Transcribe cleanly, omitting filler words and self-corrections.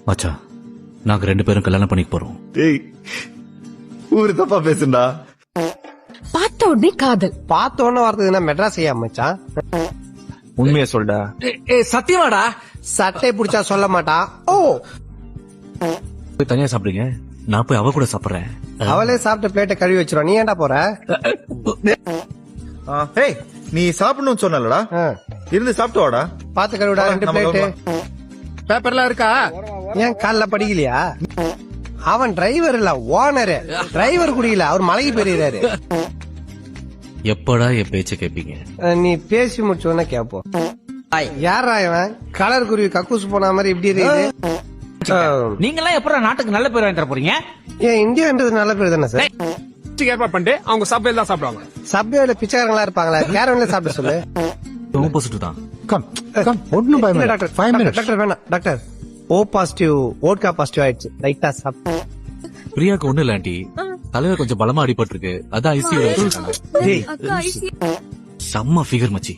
மச்சா நாங்க 2 பேரும் கல்யாணம் பண்ணிக்க போறோம். டேய் ஊரு தப்பா பேசுண்டா. பார்த்த உடனே காதல். பார்த்த உடனே வரதுன்னா மெட்ராஸ் ஐயா மச்சான். உண்மையை சொல்டா. சத்தியமாடா? சட்டை பிடிச்சா சொல்ல மாட்டான். ஓ போய் தனியா சாப்பிடுங்க, நான் போய் அவ கூட சாப்பிடுறேன். அவளே சாப்பிட்ட பிளேட்டை கழுவி வச்சிரும். நீ ஏன்டா போற? ஏய் நீ சாப்பிடணும்னு சொன்னலடா, இருந்து சாப்பிட்டு வாடா. பாத்து கழுவிடா 2 பிளேட்டு. பேப்பர்லாம் இருக்கா? ஏன் காலைல படிக்கலையா? அவன் டிரைவர் இல்ல, ஓனரு. டிரைவர் குடிக்கல, அவர் மலைக்கு போயிருக்காரு. எப்படா என் பேச்ச கேப்பீங்க? நீ பேசி முடிச்சோன்னா கேப்போம். யாரா இவன்? கலர் குருவி கக்கூஸ் போன மாதிரி இப்படி இருக்குது. நீங்க எல்லாம் எப்ப நாட்டுக்கு நல்ல பேர் வாங்கி தர போறீங்க? ஏன் இந்தியான்றது நல்ல பேர் தானே சார்? ஏற்பாடு பண்ணிட்டு அவங்க சபையில தான் சாப்பிடுவாங்க. சப்வேல பிச்சைக்காரங்களா இருப்பாங்களா? கேரவன்ல சாப்பிட சொல்லு. ஆப்போசிட் தான். ஒன்னும் இல்ல பயமா டாக்டர், டாக்டர் வேணாம் doctor. O positive, vodka positive ஆயிடுச்சு. லைட்டா சாப்பிட்டு. பிரியாக்கு ஒண்ணு இல்ல ஆண்டி, தலையில கொஞ்சம் பலமா அடிபட்டு இருக்கு, அதான் ஐசியூல வச்சிருக்காங்க. டேய், அக்கா ஐசி செம்ம ஃபிகர் மச்சி.